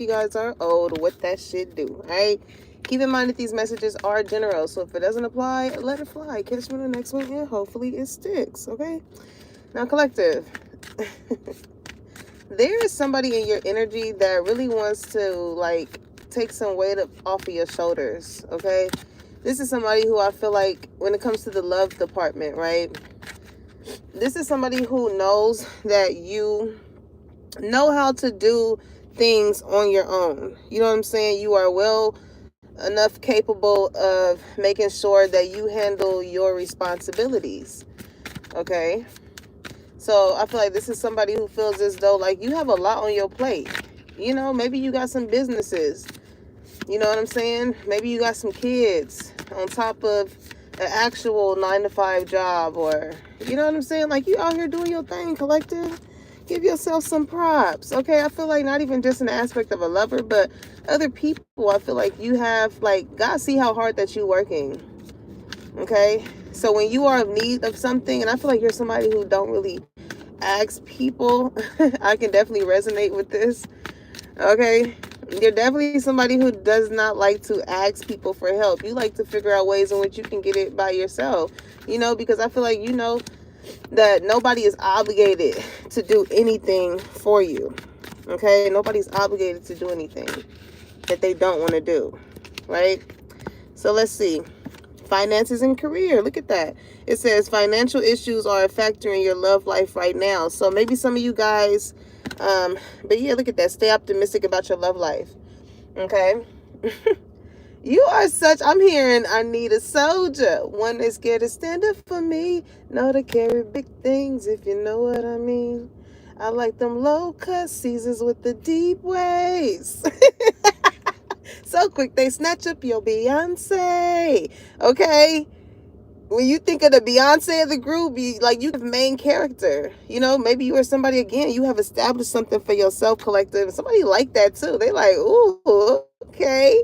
you guys are old, what that shit do. All right. Keep in mind that these messages are general, so if it doesn't apply, let it fly. Catch me on the next one, and hopefully it sticks. Okay. Now, collective. There is somebody in your energy that really wants to like take some weight up off of your shoulders. Okay. This is somebody who I feel like when it comes to the love department, right? This is somebody who knows that you know how to do things on your own. You know what I'm saying? You are well enough capable of making sure that you handle your responsibilities. Okay? So I feel like this is somebody who feels as though like you have a lot on your plate. You know, maybe you got some businesses. You know what I'm saying? Maybe you got some kids on top of an actual 9 to 5 job, or you know what I'm saying? Like you out here doing your thing, collective. Give yourself some props. Okay, I feel like not even just an aspect of a lover, but other people. I feel like you have like God see how hard that you working. Okay, so when you are in need of something, and I feel like you're somebody who don't really ask people. I can definitely resonate with this. Okay, you're definitely somebody who does not like to ask people for help. You like to figure out ways in which you can get it by yourself. You know, because I feel like you know that nobody is obligated to do anything for you. Okay, nobody's obligated to do anything that they don't want to do. Right? So let's see. Finances and career. Look at that. It says financial issues are a factor in your love life right now. So maybe some of you guys, but yeah, look at that. Stay optimistic about your love life. Okay. You are such, I'm hearing I need a soldier. One that's scared to stand up for me. Know to carry big things, if you know what I mean. I like them low cut Caesars with the deep waves. So quick, they snatch up your Beyonce. Okay? When you think of the Beyonce of the group, like you have main character. You know, maybe you are somebody, again, you have established something for yourself, collective. Somebody like that too. They like, ooh, okay.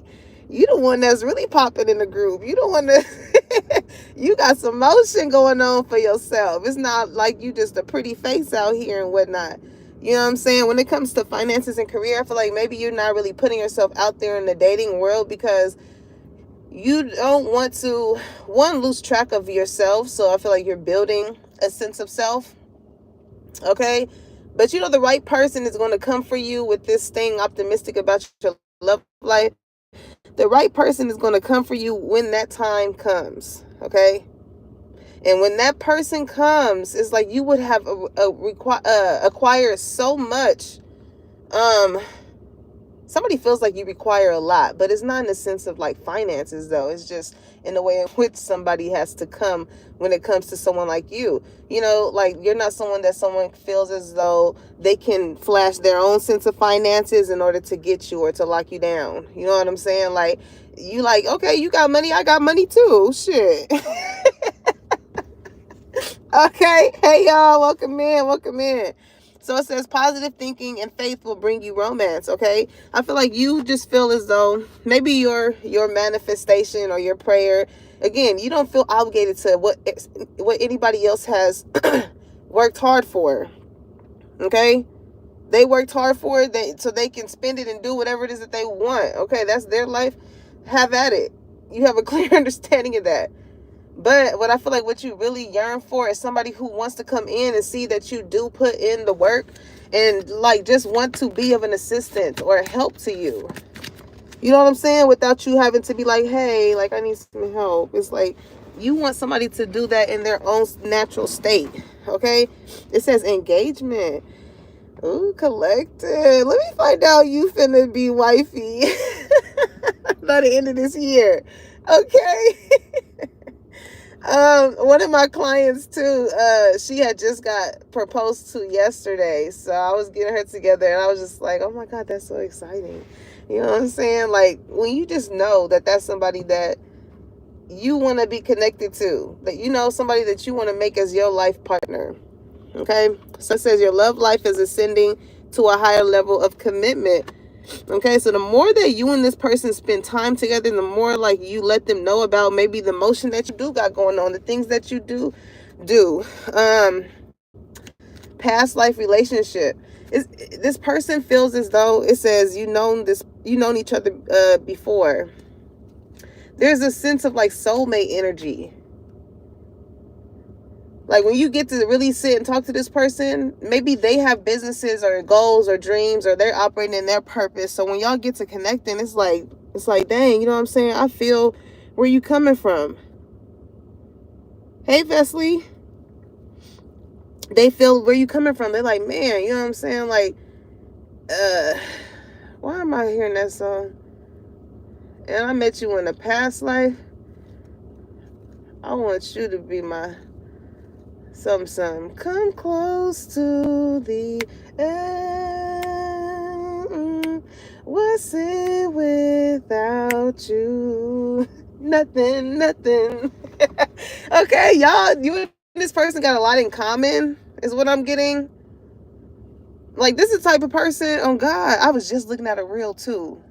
You the one that's really popping in the group. You the one that you got some motion going on for yourself. It's not like you just a pretty face out here and whatnot. You know what I'm saying? When it comes to finances and career, I feel like maybe you're not really putting yourself out there in the dating world because you don't want to, one, lose track of yourself. So I feel like you're building a sense of self. Okay? But you know the right person is going to come for you with this thing optimistic about your love life. The right person is going to come for you when that time comes. Okay? And when that person comes, it's like you would have acquired so much. Somebody feels like you require a lot, but it's not in the sense of like finances though. It's just in the way in which somebody has to come when it comes to someone like you. You know, like you're not someone that someone feels as though they can flash their own sense of finances in order to get you or to lock you down. You know what I'm saying? Like you like, okay, you got money, I got money too. Shit. Okay. Hey y'all, welcome in, welcome in. So it says positive thinking and faith will bring you romance. Okay, I feel like you just feel as though maybe your manifestation or your prayer, again, you don't feel obligated to what anybody else has worked hard for. Okay, they worked hard for it, so they can spend it and do whatever it is that they want. Okay, that's their life. Have at it. You have a clear understanding of that. But what I feel like what you really yearn for is somebody who wants to come in and see that you do put in the work and like just want to be of an assistance or a help to you. You know what I'm saying? Without you having to be like, hey, like I need some help. It's like you want somebody to do that in their own natural state. Okay? It says engagement. Ooh, collective. Let me find out you finna be wifey by the end of this year. Okay? One of my clients too, she had just got proposed to yesterday. So I was getting her together and I was just like, oh my God, that's so exciting. You know what I'm saying? Like when you just know that that's somebody that you want to be connected to, that you know, somebody that you want to make as your life partner. Okay. So it says your love life is ascending to a higher level of commitment. Okay, so the more that you and this person spend time together, the more like you let them know about maybe the motion that you do got going on, the things that you do. Past life relationship. This person feels as though, it says, you known each other before. There's a sense of like soulmate energy. Like when you get to really sit and talk to this person, maybe they have businesses or goals or dreams, or they're operating in their purpose. So when y'all get to connecting, it's like, dang, you know what I'm saying? I feel where you coming from. Hey, Vesley. They feel where you coming from. They're like, man, you know what I'm saying? Like, why am I hearing that song? And I met you in a past life. I want you to be my some. Come close to the end. What's it without you? Nothing. Okay, y'all, you and this person got a lot in common, is what I'm getting. Like, this is the type of person, oh God, I was just looking at a reel too.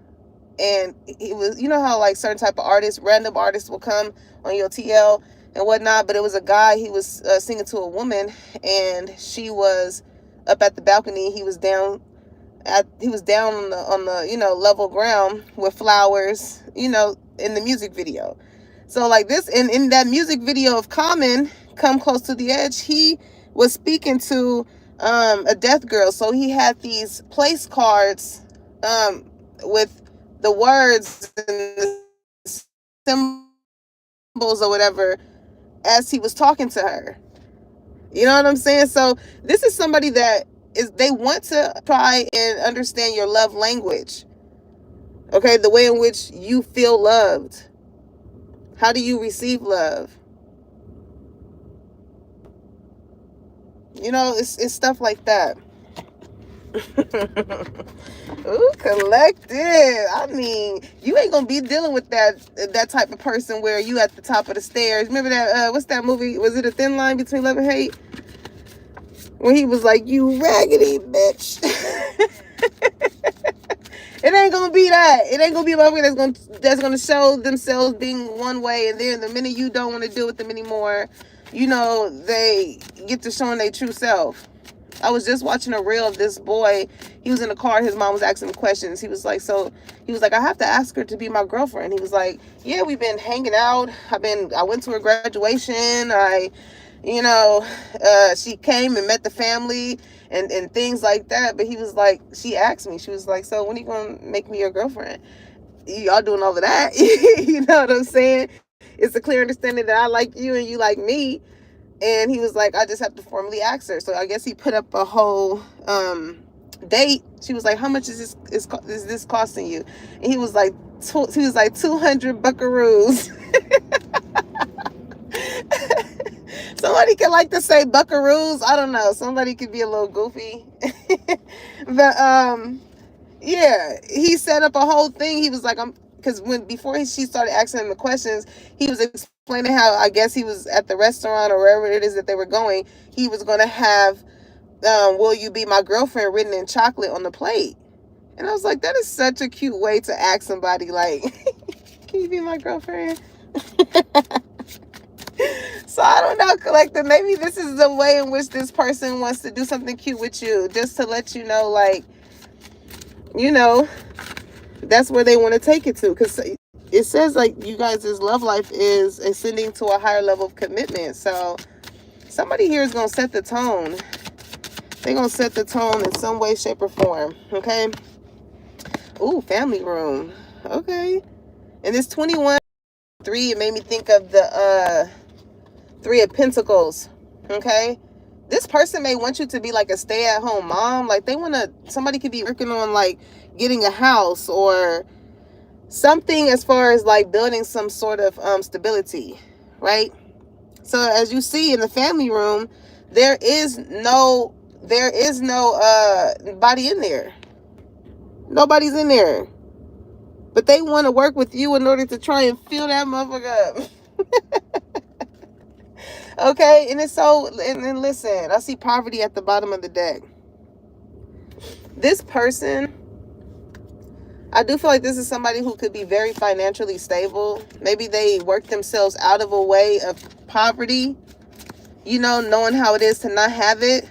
And it was, you know how like certain type of artists, random artists will come on your TL and whatnot, but it was a guy, he was singing to a woman, and she was up at the balcony. He was down on the you know, level ground with flowers, you know, in the music video. So like this, in that music video of Common, Come Close to the Edge, he was speaking to a deaf girl. So he had these place cards with the words and the symbols or whatever as he was talking to her. You know what I'm saying? So this is somebody that they want to try and understand your love language. Okay, the way in which you feel loved. How do you receive love? You know, it's stuff like that. Ooh, collective. I mean, you ain't gonna be dealing with that type of person where you at the top of the stairs. Remember that, what's that movie? Was it A Thin Line Between Love and Hate? When he was like, you raggedy bitch. It ain't gonna be that. It ain't gonna be a movie that's gonna show themselves being one way, and then the minute you don't want to deal with them anymore, you know, they get to showing their true self. I was just watching a reel of this boy. He was in the car. His mom was asking him questions. He was like, I have to ask her to be my girlfriend. He was like, yeah, we've been hanging out. I went to her graduation. She came and met the family and things like that. But he was like, she asked me, she was like, so when are you going to make me your girlfriend? Y'all doing all of that? You know what I'm saying? It's a clear understanding that I like you and you like me. And he was like, I just have to formally ask her. So I guess he put up a whole date. She was like, how much is this costing you? And he was like, 200 buckaroos. Somebody could like to say buckaroos. I don't know. Somebody could be a little goofy. But yeah, he set up a whole thing. He was like, because before she started asking him the questions, he was explaining how, I guess he was at the restaurant or wherever it is that they were going. He was going to have, will you be my girlfriend written in chocolate on the plate. And I was like, that is such a cute way to ask somebody, like, can you be my girlfriend? So I don't know, collective. Maybe this is the way in which this person wants to do something cute with you, just to let you know, like, you know, that's where they want to take it to. Because it says, like, you guys' love life is ascending to a higher level of commitment. So somebody here is going to set the tone. They're going to set the tone in some way, shape, or form. Okay? Ooh, family room. Okay. And this 21-3, it made me think of the 3 of Pentacles. Okay? This person may want you to be like a stay-at-home mom. Like, somebody could be working on, like, getting a house or something as far as, like, building some sort of stability, right? So as you see in the family room, there is no body in there. Nobody's in there. But they want to work with you in order to try and fill that motherfucker up. Okay, and and listen, I see poverty at the bottom of the deck. This person, I do feel like this is somebody who could be very financially stable. Maybe they work themselves out of a way of poverty, you know, knowing how it is to not have it.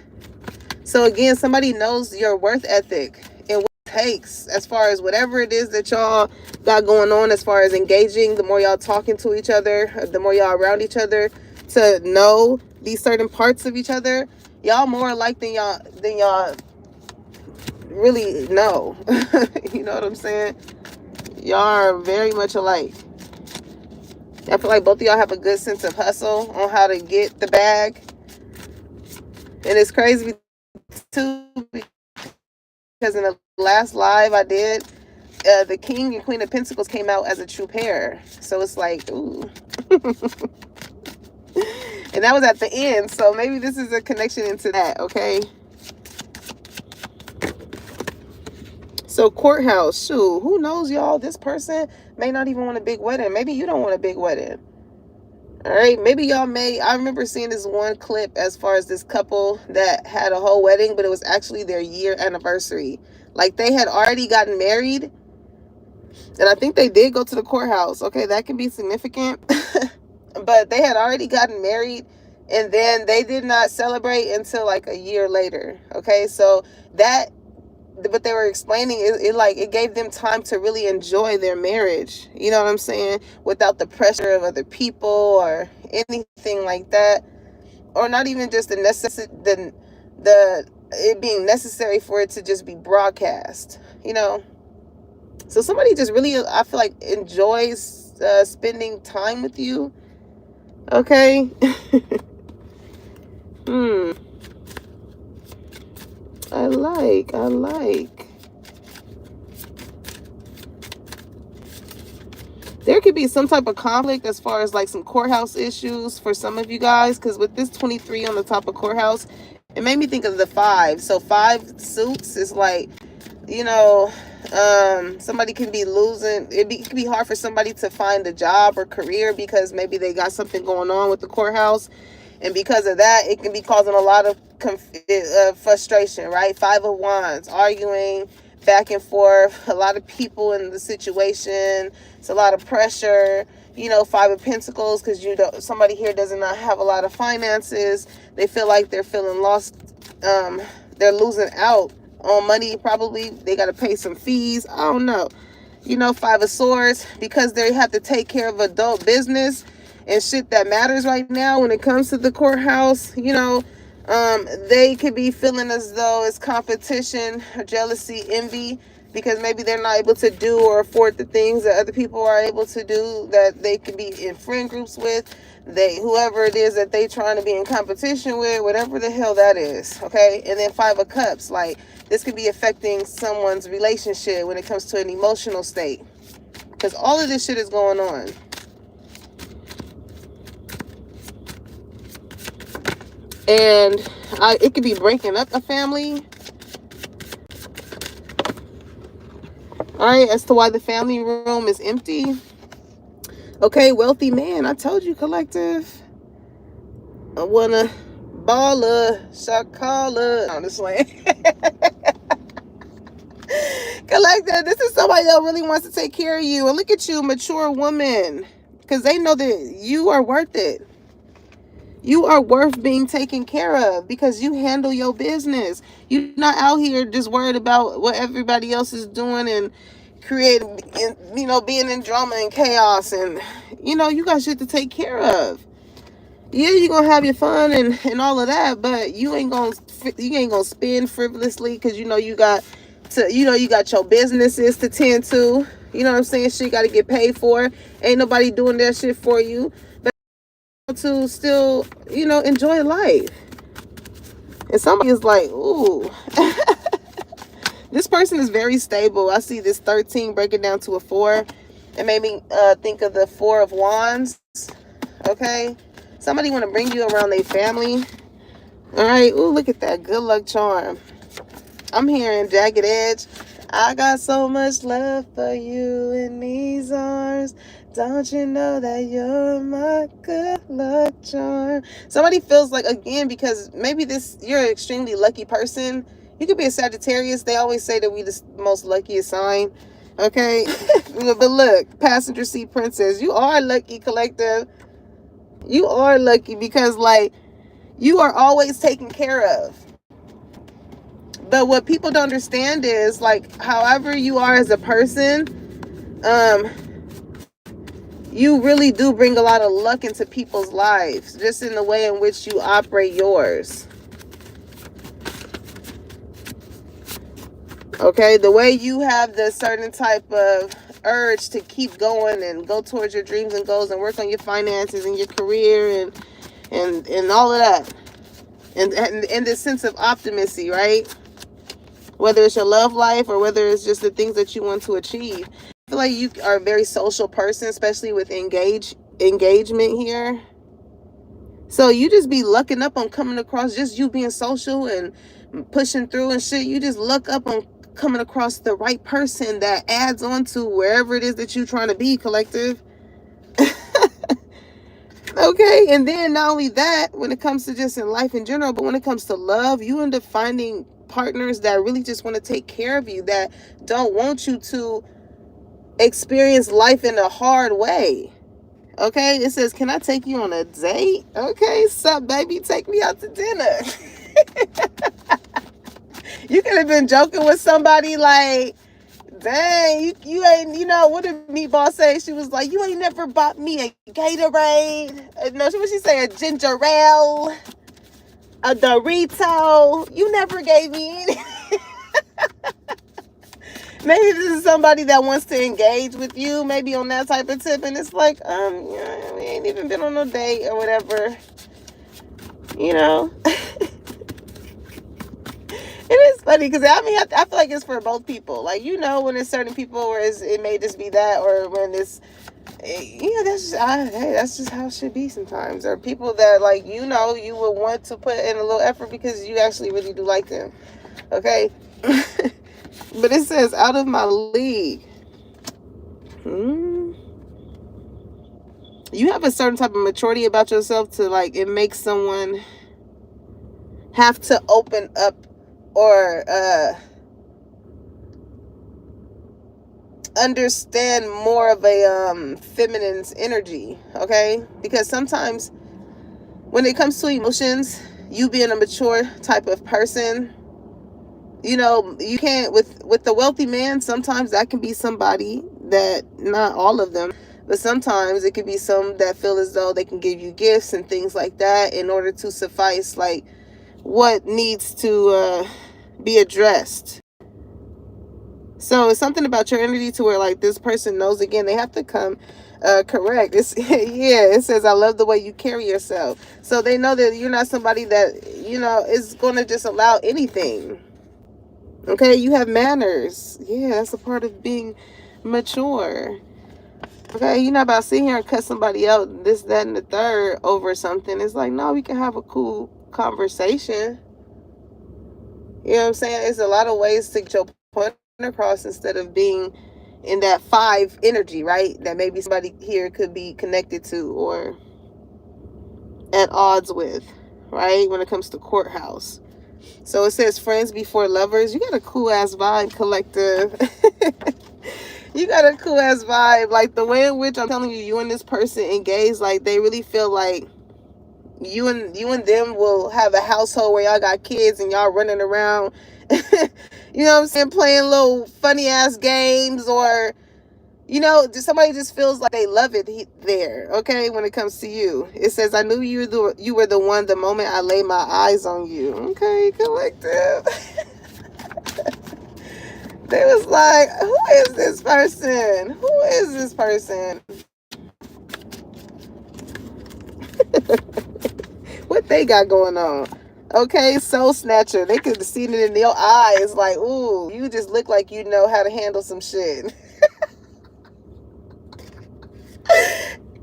So again, somebody knows your worth ethic and what it takes as far as whatever it is that y'all got going on, as far as engaging. The more y'all talking to each other, the more y'all around each other, to know these certain parts of each other, y'all more alike than y'all really know. You know what I'm saying? Y'all are very much alike. I feel like both of y'all have a good sense of hustle on how to get the bag. And it's crazy too, because in the last live I did, the King and Queen of Pentacles came out as a true pair. So it's like, ooh. And that was at the end. So maybe this is a connection into that, okay? So courthouse, shoot, who knows, y'all? This person may not even want a big wedding. Maybe you don't want a big wedding. All right, maybe y'all may. I remember seeing this one clip as far as this couple that had a whole wedding, but it was actually their year anniversary. Like, they had already gotten married, and I think they did go to the courthouse. Okay, that can be significant. But they had already gotten married, and then they did not celebrate until like a year later. Okay, so that, what they were explaining, it gave them time to really enjoy their marriage, you know what I'm saying, without the pressure of other people or anything like that, or not even just the it being necessary for it to just be broadcast, you know. So somebody just really, I feel like, enjoys spending time with you. Okay. I like. There could be some type of conflict as far as like some courthouse issues for some of you guys, because with this 23 on the top of courthouse, it made me think of the 5. So 5 suits is like, you know, somebody can be losing. It can be hard for somebody to find a job or career because maybe they got something going on with the courthouse. And because of that, it can be causing a lot of frustration, right? 5 of Wands, arguing back and forth, a lot of people in the situation. It's a lot of pressure. You know, 5 of Pentacles, because somebody here does not have a lot of finances. They feel like they're feeling lost. They're losing out on money, probably. They got to pay some fees. I don't know. You know, 5 of Swords, because they have to take care of adult business and shit that matters right now when it comes to the courthouse. You know, they could be feeling as though it's competition, jealousy, envy, because maybe they're not able to do or afford the things that other people are able to do, that they can be in friend groups with, whoever it is that they trying to be in competition with, whatever the hell that is, okay? And then 5 of Cups, like, this could be affecting someone's relationship when it comes to an emotional state, because all of this shit is going on. And it could be breaking up a family. All right, as to why the family room is empty. Okay, wealthy man. I told you, collective. I wanna baller, shakala. I'm just playing. Collective, this is somebody that really wants to take care of you. And look at you, mature woman. Because they know that you are worth it. You are worth being taken care of because you handle your business. You're not out here just worried about what everybody else is doing and creating, you know, being in drama and chaos. And, you know, you got shit to take care of. Yeah, you're going to have your fun and all of that, but you ain't going to spend frivolously because, you know, you got your businesses to tend to. You know what I'm saying? Shit got to get paid for. Ain't nobody doing that shit for you. To still, you know, enjoy life. And somebody is like, ooh. This person is very stable. I see this 13 breaking down to a 4. It made me think of the 4 of Wands. Okay, somebody want to bring you around their family. All right. Ooh, look at that good luck charm. I'm hearing Jagged Edge. I got so much love for you in these arms. Don't you know that you're my good luck charm? Somebody feels like, again, because maybe you're an extremely lucky person. You could be a Sagittarius. They always say that we the most luckiest sign. Okay. But look, passenger seat princess, you are lucky, collective. You are lucky because, like, you are always taken care of. But what people don't understand is, like, however you are as a person, um, you really do bring a lot of luck into people's lives, just in the way in which you operate yours. Okay, the way you have the certain type of urge to keep going and go towards your dreams and goals and work on your finances and your career and all of that. And this sense of optimacy, right? Whether it's your love life or whether it's just the things that you want to achieve. I feel like you are a very social person, especially with engagement here. So you just be lucking up on coming across, just you being social and pushing through and shit. You just luck up on coming across the right person that adds on to wherever it is that you're trying to be, collective. Okay, and then not only that, when it comes to just in life in general, but when it comes to love, you end up finding partners that really just want to take care of you, that don't want you to experience life in a hard way. Okay, it says, can I take you on a date? Okay, sup, baby, take me out to dinner. You could have been joking with somebody like, dang, you ain't, what did Meatball say? She was like, you ain't never bought me a Gatorade. No, what she say? A ginger ale, a Dorito. You never gave me any. Maybe this is somebody that wants to engage with you, maybe on that type of tip, and it's like, yeah, we ain't even been on a date or whatever. It is funny because I feel like it's for both people. Like, when it's certain people where it may just be that, or when it's, that's just how it should be sometimes. Or people that, like, you would want to put in a little effort because you actually really do like them. Okay? But it says, out of my league. You have a certain type of maturity about yourself to, like, it makes someone have to open up or understand more of a feminine's energy, okay? Because sometimes when it comes to emotions, you being a mature type of person, you can't, with the wealthy man, sometimes that can be somebody that, not all of them, but sometimes it could be some that feel as though they can give you gifts and things like that in order to suffice, like, what needs to be addressed. So it's something about your energy to where, like, this person knows, again, they have to come correct. It says, I love the way you carry yourself. So they know that you're not somebody that, is going to just allow anything. Okay, you have manners. Yeah, that's a part of being mature. Okay, you're not about to sit here and cut somebody out, this, that, and the third over something. It's like, no, we can have a cool conversation. You know what I'm saying? It's a lot of ways to get your point across instead of being in that 5 energy, right? That maybe somebody here could be connected to or at odds with, right? When it comes to courthouse. So it says friends before lovers. You got a cool ass vibe, collective. You got a cool ass vibe. Like, the way in which I'm telling you, you and this person engage, like, they really feel like you and them will have a household where y'all got kids and y'all running around, you know what I'm saying, playing little funny ass games, or somebody just feels like they love it there. Okay, when it comes to you, it says, I knew you were the one the moment I laid my eyes on you. Okay, collective. They was like, who is this person? Who is this person? What they got going on? Okay, soul snatcher. They could have seen it in your eyes, like, ooh, you just look like you know how to handle some shit.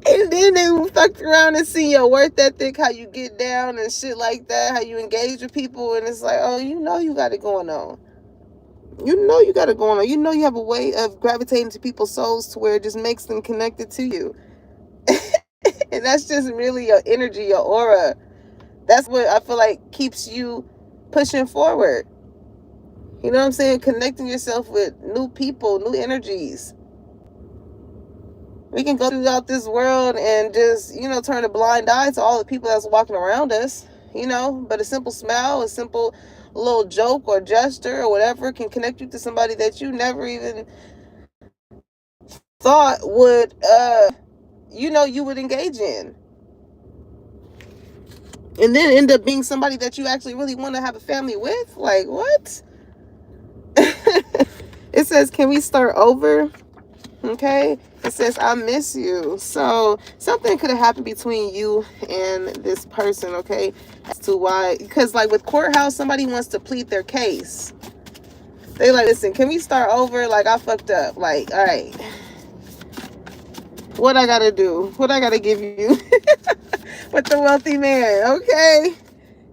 And then they fucked around and see your work ethic, how you get down and shit like that, how you engage with people, and it's like, oh, you got it going on. You got it going on. You have a way of gravitating to people's souls to where it just makes them connected to you. And that's just really your energy, your aura. That's what I feel like keeps you pushing forward. You know what I'm saying? Connecting yourself with new people, new energies. We can go throughout this world and just, turn a blind eye to all the people that's walking around us, but a simple smile, a simple little joke or gesture or whatever can connect you to somebody that you never even thought would you would engage in, and then end up being somebody that you actually really want to have a family with. Like, what? It says, can we start over? Okay, it says, I miss you. So something could have happened between you and this person. Okay, as to why, because like with courthouse, somebody wants to plead their case. They like, listen, can we start over? Like, I fucked up. Like, all right, what I gotta do? What I gotta give you? With the wealthy man. Okay,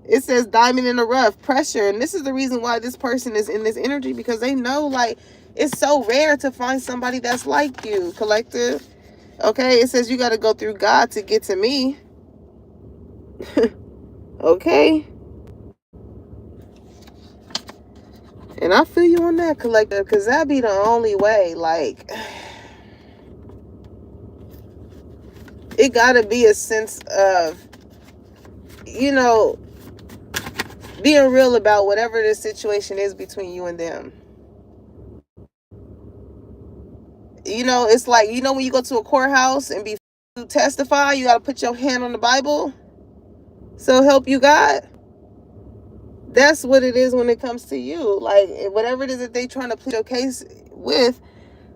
it says diamond in the rough, pressure. And this is the reason why this person is in this energy, because they know, like, it's so rare to find somebody that's like you, collective. Okay, it says you got to go through God to get to me. Okay, and I feel you on that, collective, because that'd be the only way. Like, it got to be a sense of, being real about whatever the situation is between you and them. It's like, when you go to a courthouse and be to testify, you got to put your hand on the Bible. So help you God. That's what it is when it comes to you. Like, whatever it is that they trying to plead your case with,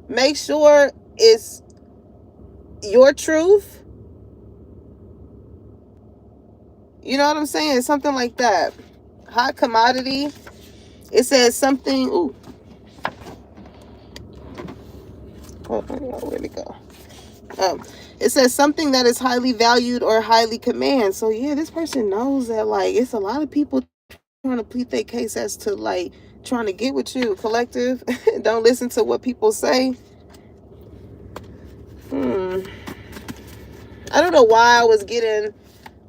make sure it's your truth. You know what I'm saying? Something like that. Hot commodity. It says something. Ooh. Oh, where'd it go? It says something that is highly valued or highly commanded. So yeah, this person knows that, like, it's a lot of people trying to plead their case as to, like, trying to get with you, collective. Don't listen to what people say. I don't know why I was getting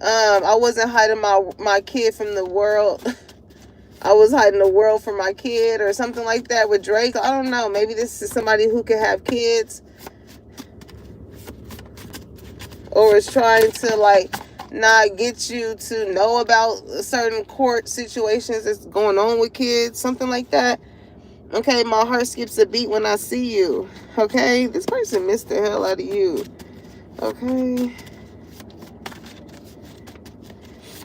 I wasn't hiding my kid from the world. I was hiding the world from my kid or something like that with Drake. I don't know. Maybe this is somebody who could have kids, or is trying to, like, not get you to know about certain court situations that's going on with kids, something like that. Okay, my heart skips a beat when I see you. Okay, this person missed the hell out of you. Okay,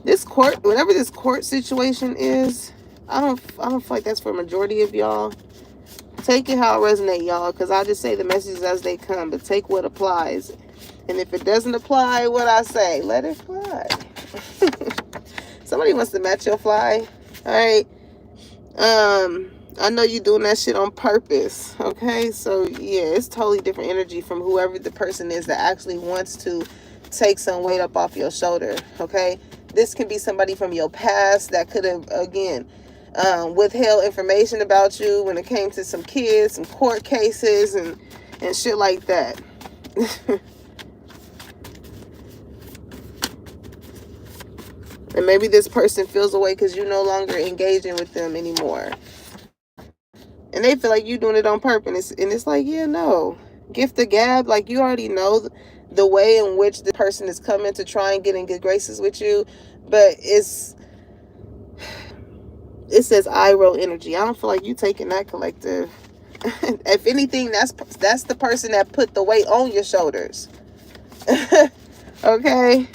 this court, whatever this court situation is, I don't feel like that's for a majority of y'all. Take it how it resonates, y'all, because I just say the messages as they come, but take what applies. And if it doesn't apply, what I say, let it fly. Somebody wants to match your fly. All right. I know you're doing that shit on purpose. Okay. So yeah, it's totally different energy from whoever the person is that actually wants to take some weight up off your shoulder. Okay. This can be somebody from your past that could have, again, withheld information about you when it came to some kids, some court cases, and shit like that. And maybe this person feels away because you're no longer engaging with them anymore. And they feel like you're doing it on purpose. And it's like, yeah, no. Gift the gab. Like, you already know the way in which the person is coming to try and get in good graces with you. But it says I roll energy. I don't feel like you taking that, collective. If anything, that's the person that put the weight on your shoulders. Okay?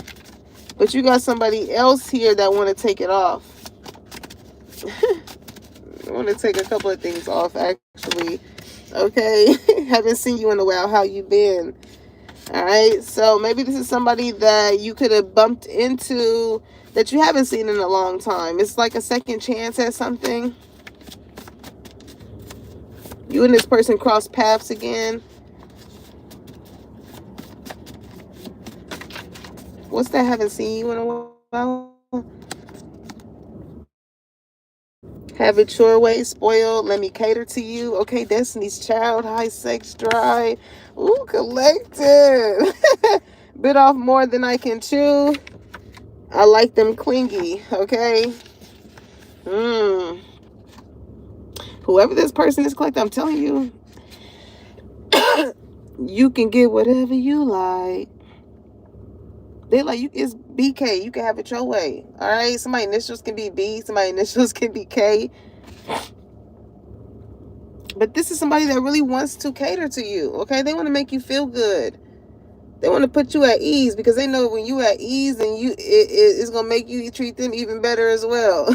But you got somebody else here that want to take it off. I want to take a couple of things off, actually. Okay? Haven't seen you in a while. How you been? All right? So maybe this is somebody that you could have bumped into that you haven't seen in a long time. It's like a second chance at something. You and this person cross paths again. What's that? Haven't seen you in a while. Have it your way, spoiled. Let me cater to you. Okay, Destiny's Child, high sex drive. Ooh, collective. Bit off more than I can chew. I like them clingy. Okay. Whoever this person is, collective, I'm telling you, you can get whatever you like. They like you. BK, you can have it your way. All right. Somebody initials can be B. Somebody initials can be K. But this is somebody that really wants to cater to you. Okay. They want to make you feel good. They want to put you at ease because they know when you at ease and it's going to make you treat them even better as well.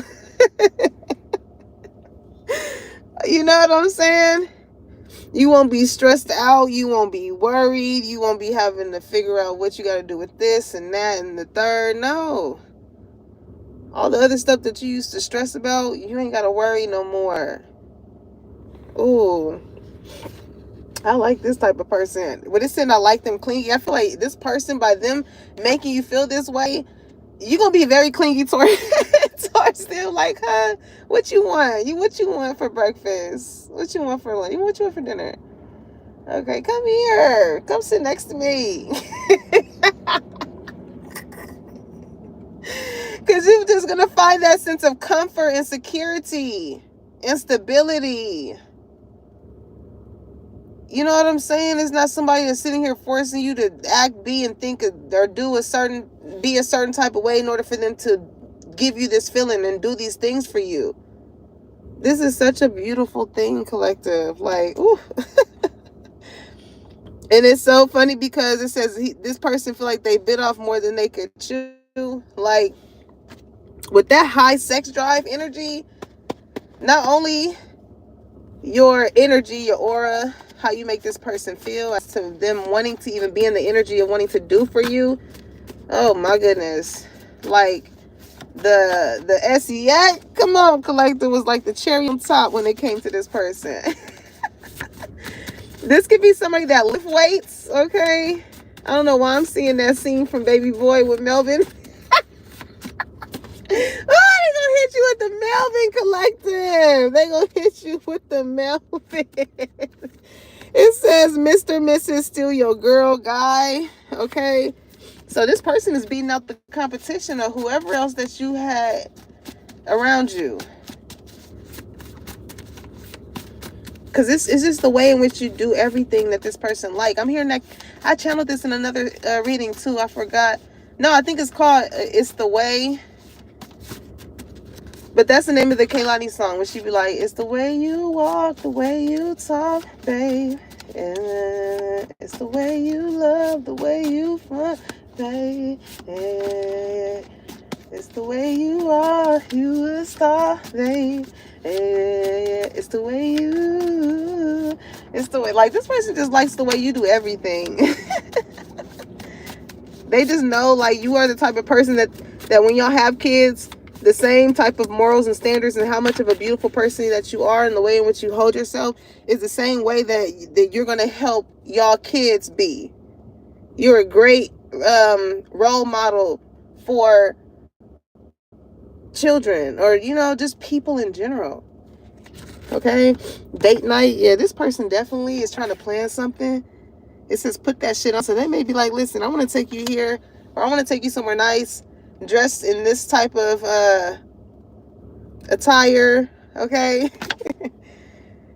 You know what I'm saying? You won't be stressed out. You won't be worried. You won't be having to figure out what you got to do with this and that and the third. No. All the other stuff that you used to stress about, you ain't got to worry no more. Ooh. I like this type of person. When it's saying I like them clingy, I feel like this person, by them making you feel this way, you're going to be very clingy towards them. Like, huh? What you want? What you want for breakfast? What you want for lunch? What you want for dinner? Okay, come here. Come sit next to me. Because you're just going to find that sense of comfort and security and stability. You know what I'm saying? It's not somebody that's sitting here forcing you to act, be, and think or be a certain type of way in order for them to give you this feeling and do these things for you. This is such a beautiful thing, collective. Like, ooh. And it's so funny because it says this person feel like they bit off more than they could chew. Like, with that high sex drive energy, not only your energy, your aura, how you make this person feel, as to them wanting to even be in the energy of wanting to do for you. Oh my goodness. Like the SEX, come on, collector, was like the cherry on top when it came to this person. This could be somebody that lift weights, okay? I don't know why I'm seeing that scene from Baby Boy with Melvin. Oh, they gonna hit you with the Melvin collective. They gonna hit you with the Melvin. It says Mr. Mrs. Still your girl guy. Okay. So this person is beating out the competition of whoever else that you had around you. Because this is just the way in which you do everything that this person like. I'm hearing that. I channeled this in another reading too. I forgot. No, I think it's called It's the Way. But that's the name of the Kehlani song, where she be like, it's the way you walk, the way you talk, babe. And it's the way you love, the way you front, babe. It's the way you are, you a star, babe. It's the way like, this person just likes the way you do everything. They just know, like, you are the type of person that when y'all have kids, the same type of morals and standards and how much of a beautiful person that you are and the way in which you hold yourself is the same way that you're going to help y'all kids be. You're a great role model for children, or, you know, just people in general. Okay? Date night. Yeah, this person definitely is trying to plan something. It says put that shit on. So they may be like, listen, I want to take you here, or I want to take you somewhere nice, dressed in this type of attire. Okay.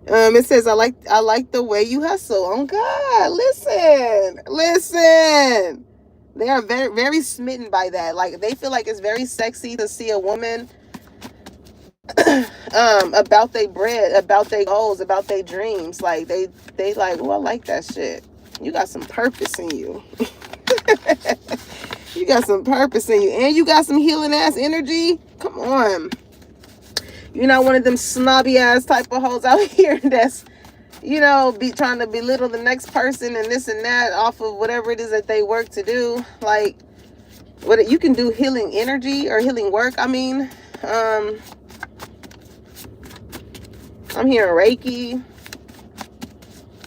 It says I like the way you hustle. Oh God, listen. They are very, very smitten by that. Like, they feel like it's very sexy to see a woman about their bread, about their goals, about their dreams. Like, they like, oh, I like that shit. You got some purpose in you. You got some purpose in you. And you got some healing ass energy. Come on. You're not one of them snobby ass type of hoes out here that's, you know, be trying to belittle the next person and this and that off of whatever it is that they work to do. Like, what you can do healing energy or healing work. I mean, I'm hearing Reiki.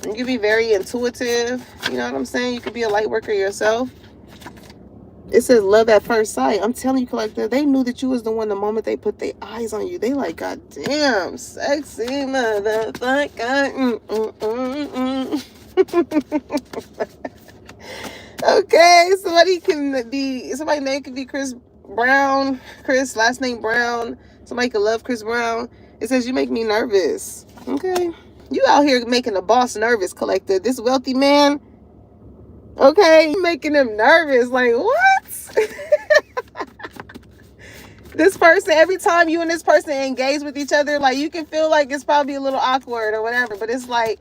You can be very intuitive. You know what I'm saying? You could be a light worker yourself. It says love at first sight. I'm telling you, collective, they knew that you was the one the moment they put their eyes on you. They like, God damn, sexy motherfucker. Okay, somebody name could be Chris Brown. Chris, last name Brown. Somebody could love Chris Brown. It says you make me nervous. Okay. You out here making the boss nervous, collective. This wealthy man, okay, you making him nervous. Like, what? This person, every time you and this person engage with each other, like you can feel like it's probably a little awkward or whatever, but it's like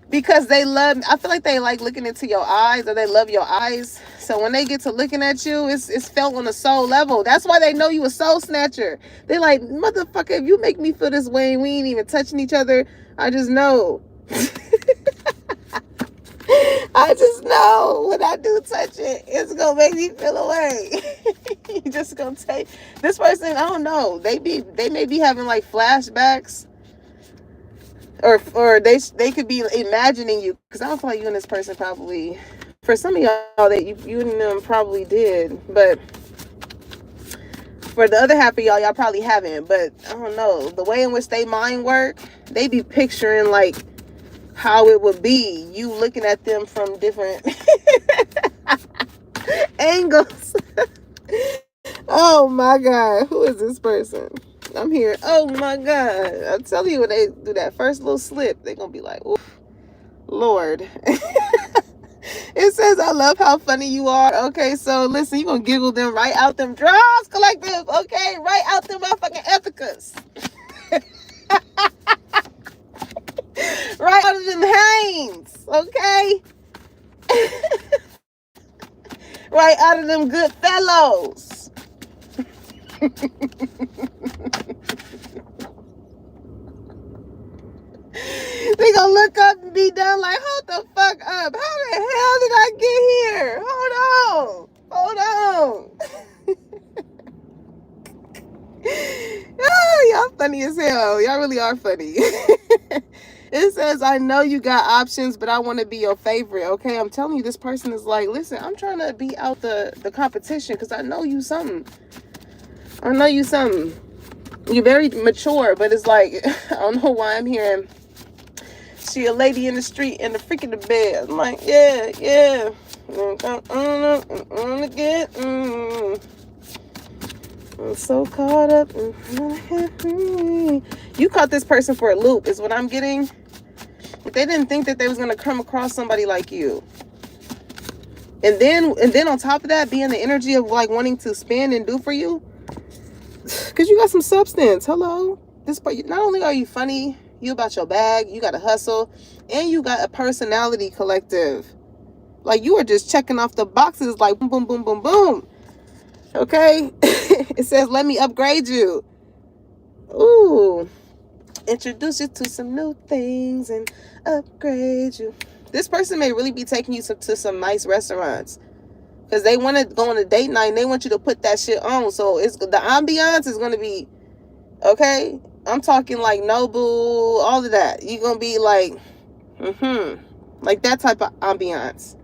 because they love, I feel like they like looking into your eyes, or they love your eyes. So when they get to looking at you, it's felt on a soul level. That's why they know you a soul snatcher. They like, motherfucker, if you make me feel this way and we ain't even touching each other, I just know. I just know when I do touch it, it's gonna make me feel away. You just gonna take this person. I don't know. They may be having like flashbacks, or they could be imagining you, because I don't feel like you and this person probably, for some of y'all, that you and them probably did, but for the other half of y'all probably haven't. But I don't know, the way in which they mind work, they be picturing like how it would be, you looking at them from different angles. Oh my God, who is this person? I'm here. Oh my God, I'm telling you, when they do that first little slip, they're gonna be like, oof, Lord. It says, I love how funny you are. Okay, so listen, you gonna giggle them right out them draws, collective. Okay, right out them motherfucking ethicas. Right out of them Hanes, okay? Right out of them good fellows. They gonna look up and be done like, hold the fuck up. How the hell did I get here? Hold on. Oh, y'all funny as hell. Y'all really are funny. It says, I know you got options, but I want to be your favorite. Okay, I'm telling you, this person is like, listen, I'm trying to beat out the competition because I know you something. You're very mature, but it's like, I don't know why I'm hearing she a lady in the street and the freak in the bed. I'm like, yeah. I'm so caught up. You caught this person for a loop is what I'm getting. But they didn't think that they was gonna come across somebody like you. And then on top of that, being the energy of like wanting to spend and do for you, because you got some substance. Hello, this part. Not only are you funny, you about your bag, you got a hustle, and you got a personality, collective. Like you are just checking off the boxes like boom, boom, boom, boom, boom. Okay, it says, let me upgrade you. Ooh, introduce you to some new things and upgrade you. This person may really be taking you to some nice restaurants because they want to go on a date night and they want you to put that shit on. So it's the ambiance is going to be okay. I'm talking like Nobu, all of that. You're going to be like, like that type of ambiance.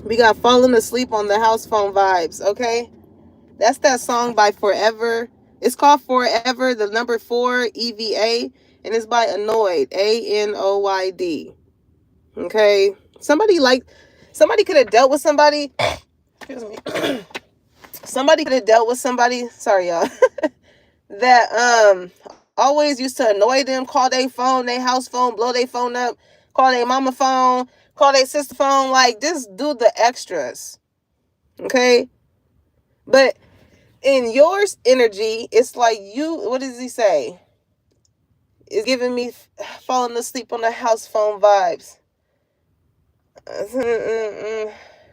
We got Falling Asleep on the House Phone Vibes, okay? That's that song by Forever. It's called Forever, the number 4, EVA, and it's by Anoyd, Anoyd. Okay? Somebody could have dealt with somebody. Excuse me. Somebody could have dealt with somebody, sorry y'all, that always used to annoy them, call their phone, their house phone, blow their phone up, call their mama phone, call their sister phone, like just do the extras. Okay? But in yours energy, it's like you, what does he say? It's giving me falling asleep on the house phone vibes.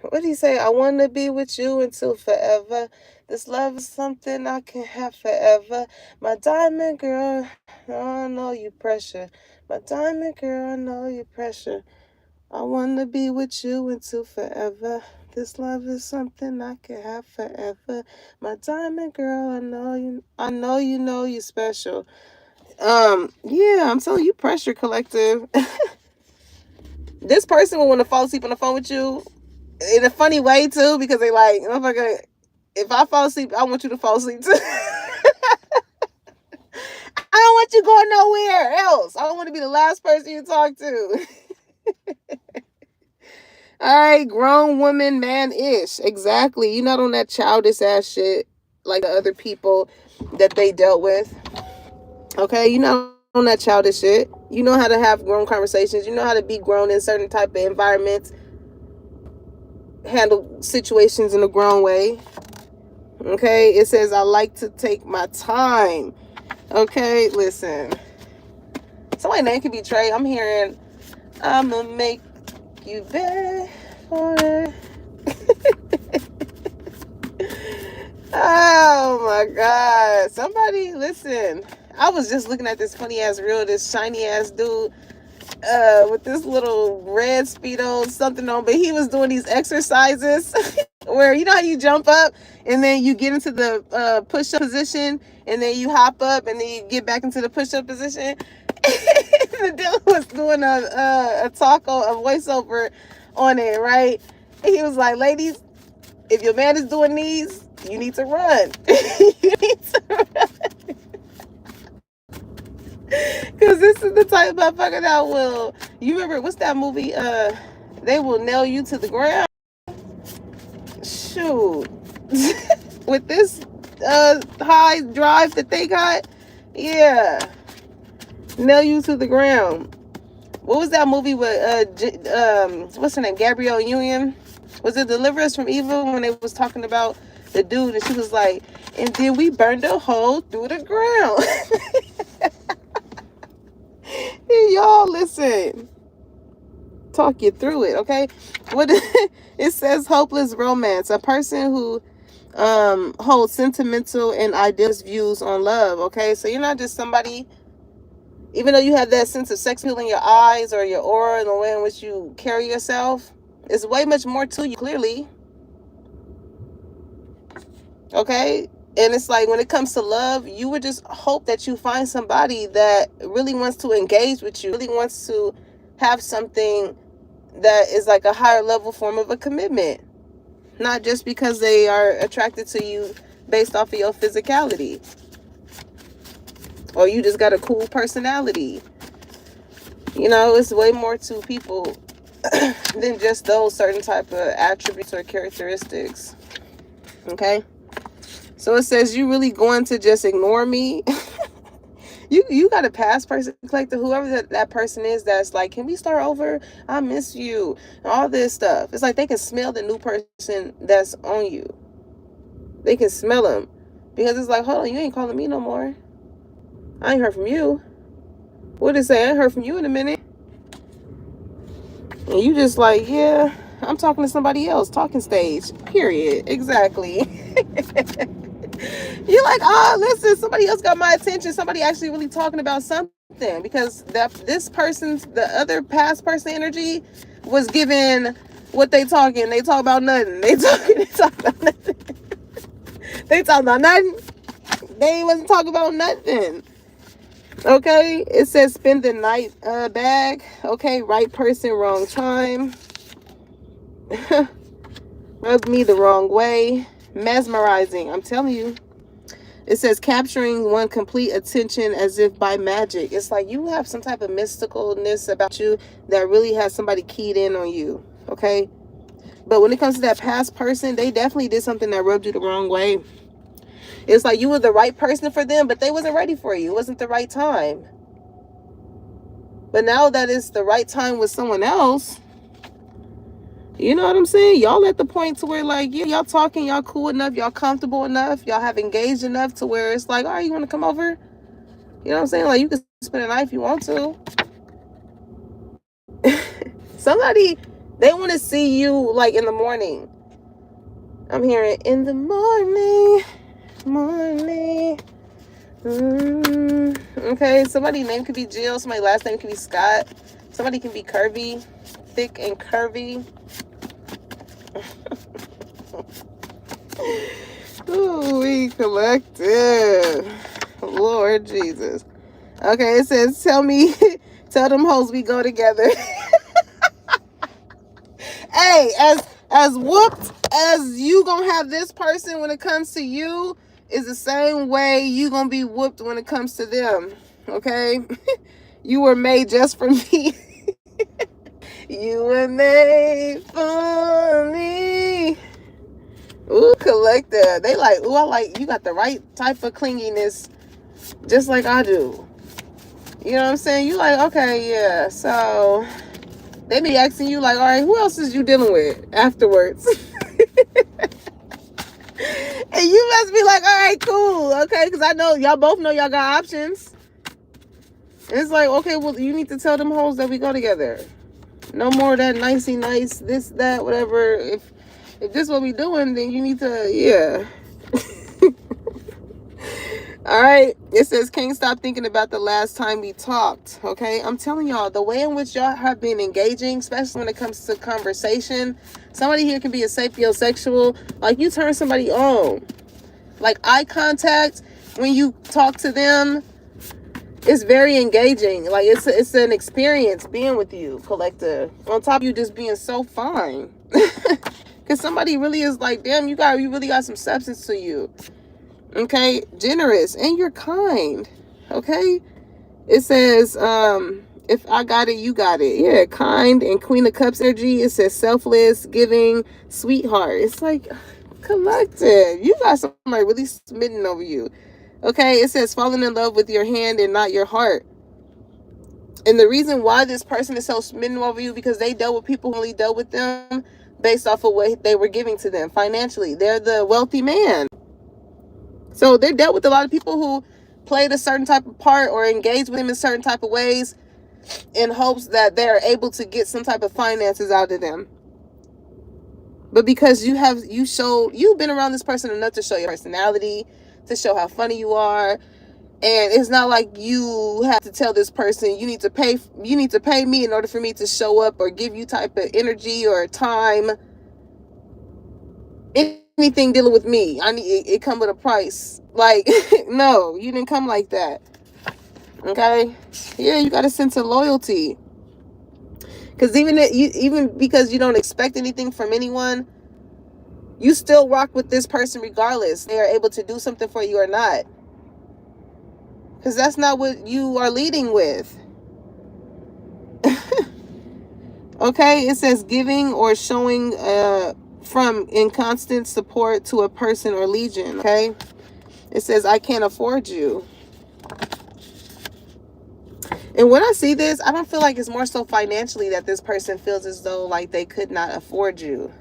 What did he say? I want to be with you until forever. This love is something I can have forever. My diamond girl, I know you pressure. My diamond girl, I know you pressure. I want to be with you until forever. This love is something I can have forever. My diamond girl, I know you special. Yeah, I'm telling you, pressure, collective. This person will want to fall asleep on the phone with you in a funny way too, because they like, motherfucker, if I fall asleep, I want you to fall asleep too. I don't want you going nowhere else. I don't want to be the last person you talk to. All right, grown woman, man-ish. Exactly. You're not on that childish ass shit like the other people that they dealt with. Okay, you're not on that childish shit. You know how to have grown conversations. You know how to be grown in certain type of environments. handle situations in a grown way. Okay, it says I like to take my time. Okay, listen. Somebody's name could be Trey. I'm hearing I'ma make you better for it. Oh my God. Somebody listen. I was just looking at this funny ass reel, this shiny ass dude with this little red Speedo something on, but he was doing these exercises where you know how you jump up and then you get into the push-up position and then you hop up and then you get back into the push-up position. The dude was doing a talk, a voiceover on it, right? And he was like, ladies, if your man is doing these, you need to run. You need to run. Because this is the type of motherfucker that will, you remember, what's that movie? They will nail you to the ground. Shoot. With this high drive that they got, yeah. Nail you to the ground. What was that movie with, what's her name? Gabrielle Union? Was it Deliver Us from Evil when they was talking about the dude and she was like, and then we burned a hole through the ground. Y'all listen, talk you through it, okay? What it says, hopeless romance, a person who holds sentimental and idealist views on love. Okay, so you're not just somebody, even though you have that sense of sex appeal in your eyes or your aura and the way in which you carry yourself, it's way much more to you, clearly. Okay, and it's like when it comes to love, you would just hope that you find somebody that really wants to engage with you, really wants to have something that is like a higher level form of a commitment, not just because they are attracted to you based off of your physicality or you just got a cool personality. You know, it's way more to people than just those certain type of attributes or characteristics. Okay, so it says, you really going to just ignore me? You got a past person collector, whoever that person is, that's like, can we start over? I miss you. All this stuff. It's like they can smell the new person that's on you. They can smell them. Because it's like, hold on, you ain't calling me no more. I ain't heard from you. What did it say? I ain't heard from you in a minute. And you just like, yeah, I'm talking to somebody else. Talking stage. Period. Exactly. You're like, oh, listen, somebody else got my attention. Somebody actually really talking about something, because this person's, the other past person energy was given what they talking. They talk about nothing. They talk about nothing. They talk about nothing. They wasn't talking about nothing. Okay, it says spend the night bag. Okay, right person, wrong time. Rubbed me the wrong way. Mesmerizing, I'm telling you. It says capturing one complete attention as if by magic. It's like you have some type of mysticalness about you that really has somebody keyed in on you. Okay, but when it comes to that past person, they definitely did something that rubbed you the wrong way. It's like you were the right person for them, but they wasn't ready for you. It wasn't the right time. But now that it's the right time with someone else, you know what I'm saying? Y'all at the point to where, like, yeah, y'all talking, y'all cool enough, y'all comfortable enough, y'all have engaged enough to where it's like, all right, you want to come over? You know what I'm saying? Like, you can spend a night if you want to. Somebody, they want to see you, like, in the morning. I'm hearing, in the morning. Okay, somebody's name could be Jill. Somebody's last name could be Scott. Somebody can be curvy, thick and curvy. Ooh, we collective. Lord Jesus. Okay, it says, tell them hoes we go together. Hey, as whooped as you gonna have this person when it comes to you, is the same way you gonna be whooped when it comes to them. Okay? You were made just for me. You were made for me. Ooh, collector. They like, ooh, I like, you got the right type of clinginess, just like I do. You know what I'm saying? You like, okay, yeah, so They be asking you like, all right, who else is you dealing with afterwards? And you must be like, all right, cool, okay, because I know y'all both know y'all got options. And it's like, okay, well, you need to tell them hoes that we go together. No more of that nicey nice, this, that, whatever. If this is what we doing, then you need to, yeah. All right. It says, can't stop thinking about the last time we talked. Okay. I'm telling y'all, the way in which y'all have been engaging, especially when it comes to conversation, somebody here can be a sapiosexual. Like, you turn somebody on. Like, eye contact, when you talk to them, it's very engaging. Like, it's an experience being with you, collective. On top of you just being so fine. Because somebody really is like, damn, you really got some substance to you. Okay, generous, and you're kind. Okay, it says, if I got it, you got it. Yeah, kind and Queen of Cups energy. It says selfless, giving, sweetheart. It's like collective. You got somebody really smitten over you. Okay, it says falling in love with your hand and not your heart. And the reason why this person is so smitten over you, because they dealt with people who only dealt with them based off of what they were giving to them financially. They're the wealthy man. So they dealt with a lot of people who played a certain type of part or engaged with them in certain type of ways in hopes that they're able to get some type of finances out of them. But because you've been around this person enough to show your personality, to show how funny you are, and it's not like you have to tell this person you need to pay me in order for me to show up or give you type of energy or time. Anything dealing with me, I need it come with a price. Like, no, you didn't come like that. Okay, yeah, you got a sense of loyalty. Because even because you don't expect anything from anyone, you still rock with this person regardless. They are able to do something for you or not. Because that's not what you are leading with. Okay, it says giving or showing from inconstant support to a person or legion. Okay, it says I can't afford you. And when I see this, I don't feel like it's more so financially that this person feels as though like they could not afford you.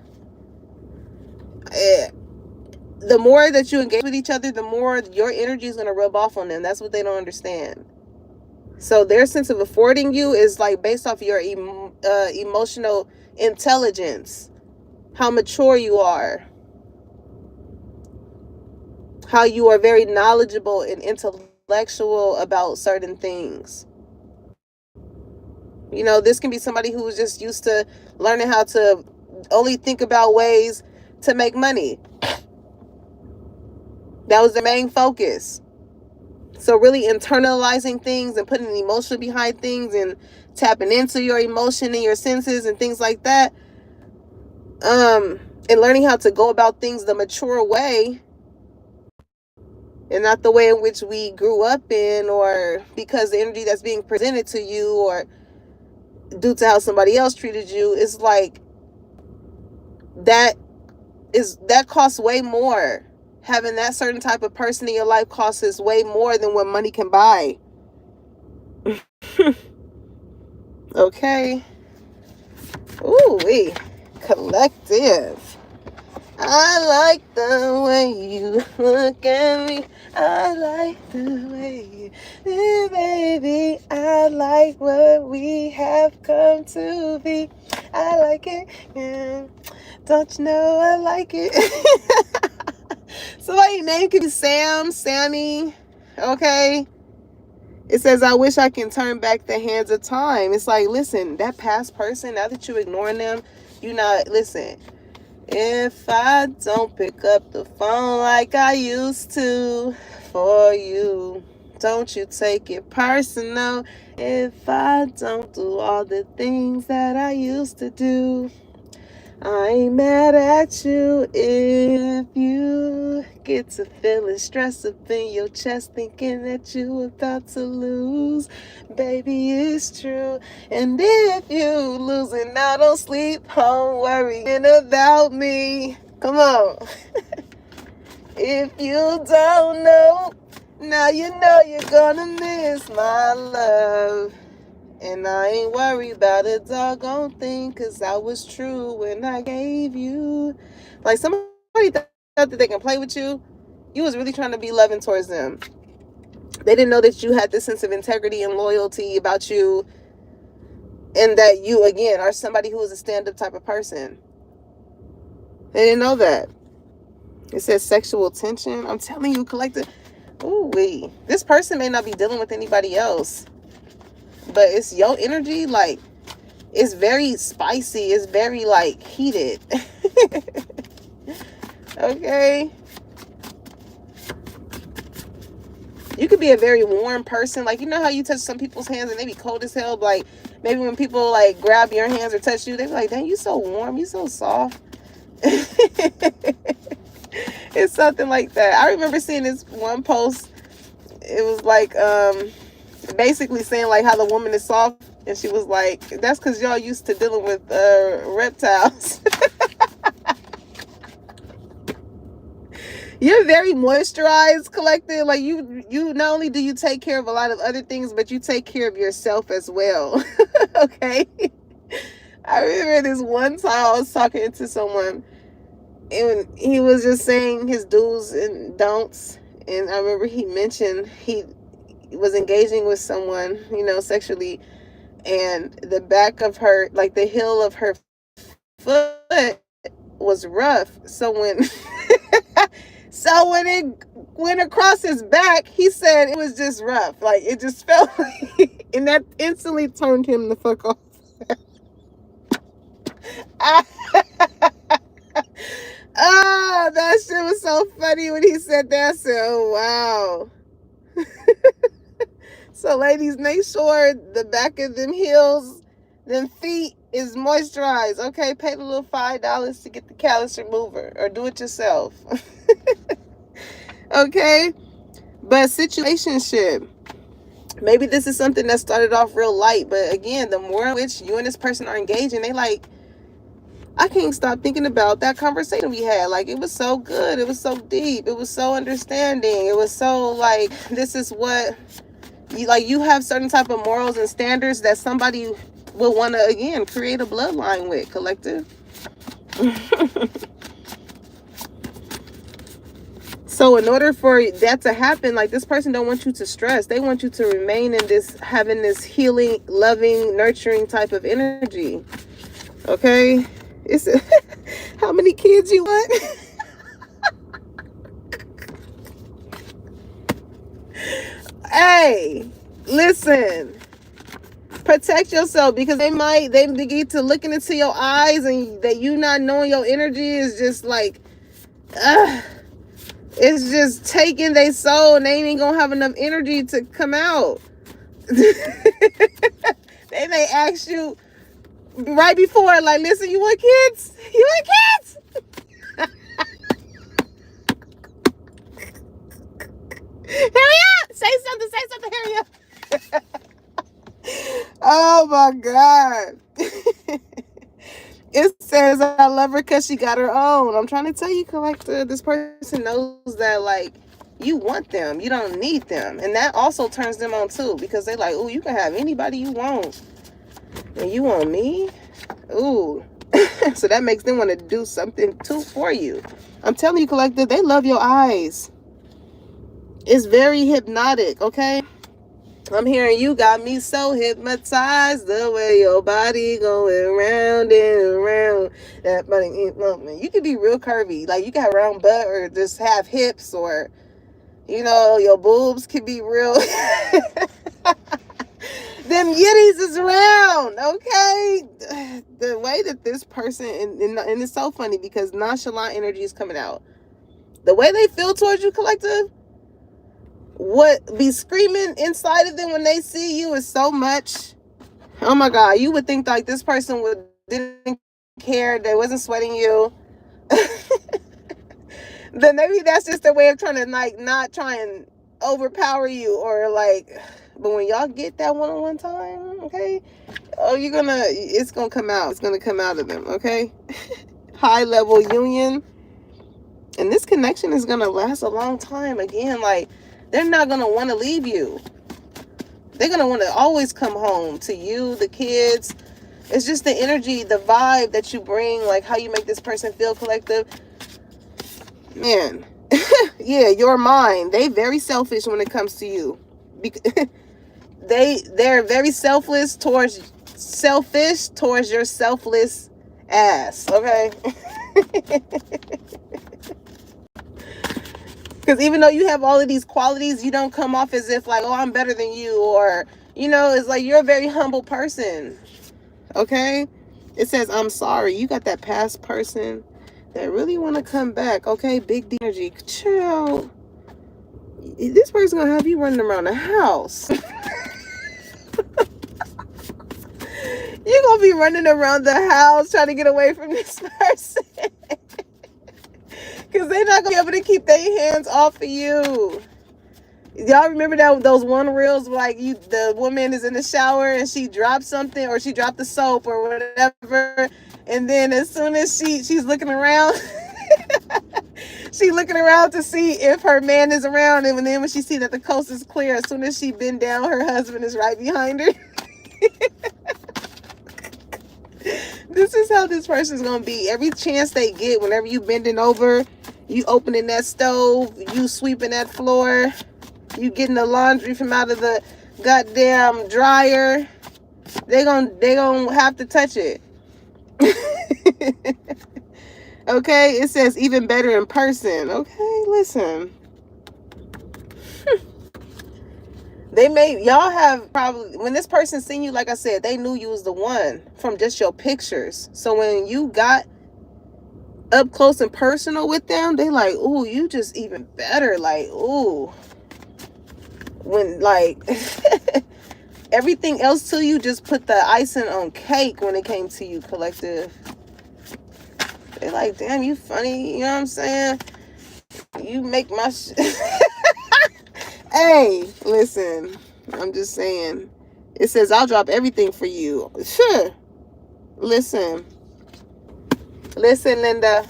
The more that you engage with each other, the more your energy is going to rub off on them. That's what they don't understand. So their sense of affording you is like based off your emotional intelligence, how mature you are, how you are very knowledgeable and intellectual about certain things. You know, this can be somebody who is just used to learning how to only think about ways to make money. That was their main focus. So really internalizing things and putting emotion behind things and tapping into your emotion and your senses and things like that. And learning how to go about things the mature way and not the way in which we grew up in, or because the energy that's being presented to you or due to how somebody else treated you is like that costs way more. Having that certain type of person in your life costs way more than what money can buy. Okay. Ooh, collective. I like the way you look at me. I like the way you, baby. I like what we have come to be. I like it. Yeah. Don't you know I like it? Somebody's name could be Sam, Sammy. Okay. It says, I wish I can turn back the hands of time. It's like, listen, that past person, now that you're ignoring them, listen. If I don't pick up the phone like I used to for you, don't you take it personal. If I don't do all the things that I used to do, I ain't mad at you if you get to feeling stress up in your chest, thinking that you about to lose. Baby, it's true. And if you losing out on sleep, don't worrying about me. Come on. If you don't know, now you know you're gonna miss my love. And I ain't worried about a doggone thing, cause I was true when I gave you. Like, somebody thought that they can play with you. You was really trying to be loving towards them. They didn't know that you had this sense of integrity and loyalty about you, and that you, again, are somebody who is a stand-up type of person. They didn't know that. It says sexual tension. I'm telling you, collective. Ooh, wee. This person may not be dealing with anybody else, but it's your energy. Like, it's very spicy. It's very, like, heated. Okay. You could be a very warm person. Like, you know how you touch some people's hands and they be cold as hell? Like, maybe when people, like, grab your hands or touch you, they be like, dang, you so warm. You so soft. It's something like that. I remember seeing this one post. It was like, basically saying, like, how the woman is soft. And she was like, that's because y'all used to dealing with reptiles. You're very moisturized, collected. Like, you not only do you take care of a lot of other things, but you take care of yourself as well. Okay. I remember this one time I was talking to someone, and he was just saying his do's and don'ts. And I remember he mentioned he was engaging with someone, you know, sexually, and the back of her, like the heel of her foot was rough. So when it went across his back, he said it was just rough. Like, it just felt like, and that instantly turned him the fuck off. Oh, that shit was so funny when he said that. I said, oh, wow. So, ladies, make sure the back of them heels, them feet is moisturized. Okay, pay the little $5 to get the callus remover, or do it yourself. Okay, but situationship. Maybe this is something that started off real light, but again, the more in which you and this person are engaging, they like, I can't stop thinking about that conversation we had. Like, it was so good. It was so deep. It was so understanding. It was so like, this is what you like. You have certain type of morals and standards that somebody will want to, again, create a bloodline with, collective. So in order for that to happen, like, this person don't want you to stress. They want you to remain in this, having this healing, loving, nurturing type of energy. Okay? It's how many kids you want? Hey, listen. Protect yourself, because they begin to looking into your eyes, and that you not knowing your energy is just like, it's just taking their soul, and they ain't gonna have enough energy to come out. They may ask you right before, like, listen, you want kids? You want kids? Hurry up! Say something, hurry up. Oh my God. It says, I love her because she got her own. I'm trying to tell you, collector, this person knows that, like, you want them. You don't need them. And that also turns them on too, because they like, oh, you can have anybody you want. And you want me? Ooh. So that makes them want to do something too for you. I'm telling you, collector, they love your eyes. It's very hypnotic, okay? I'm hearing you got me so hypnotized, the way your body going round and around. That body, you can be real curvy. Like, you can have a round butt, or just have hips, or, you know, your boobs can be real. Them yitties is round, okay? The way that this person, and it's so funny because nonchalant energy is coming out. The way they feel towards you, collective, what be screaming inside of them when they see you is so much. Oh my God, you would think like this person didn't care, they wasn't sweating you. Then maybe that's just their way of trying to, like, not try and overpower you, or like, but when y'all get that one-on-one time, okay, oh, it's gonna come out. It's gonna come out of them, okay? High level union. And this connection is gonna last a long time. Again, like, they're not gonna want to leave you. They're going to want to always come home to you, the kids. It's just the energy, the vibe that you bring, like how you make this person feel, collective. Man, yeah, your mind. They very selfish when it comes to you. They're very selfish towards your selfless ass, okay? Because even though you have all of these qualities, you don't come off as if like, oh, I'm better than you, or, you know, it's like you're a very humble person, okay? It says, I'm sorry. You got that past person that really want to come back, okay? Big D energy. Chill. This person's going to have you running around the house. You're going to be running around the house trying to get away from this person. Because they're not going to be able to keep their hands off of you. Y'all remember those one reels like the woman is in the shower and she dropped something, or she dropped the soap or whatever, and then as soon as she's looking around, she's looking around to see if her man is around, and then when she sees that the coast is clear, as soon as she bend down, her husband is right behind her. This is how this person's gonna be. Every chance they get, whenever you bending over, you opening that stove, you sweeping that floor, you getting the laundry from out of the goddamn dryer, they gonna have to touch it. Okay, it says even better in person. Okay, listen. Y'all have probably, when this person seen you, like I said, they knew you was the one from just your pictures. So when you got up close and personal with them, they like, ooh, you just even better. Like, ooh. When, like, everything else to you just put the icing on cake when it came to you, collective. They're like, damn, you funny. You know what I'm saying? You make my shit. Hey, listen, I'm just saying. It says, I'll drop everything for you. Sure. Listen, Linda.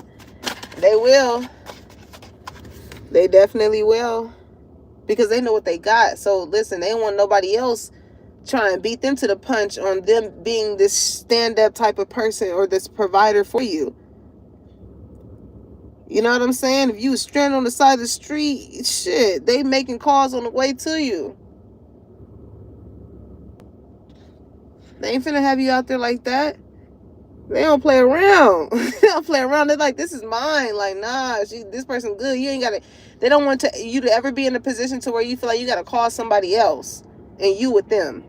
They will. They definitely will. Because they know what they got. So, listen, they don't want nobody else trying to beat them to the punch on them being this stand-up type of person or this provider for you. You know what I'm saying? If you was stranded on the side of the street, shit, they making calls on the way to you. They ain't finna have you out there like that. They don't play around. They don't play around. They're like, this is mine. Like, nah, this person good. You ain't got to. They don't want you to ever be in a position to where you feel like you got to call somebody else and you with them.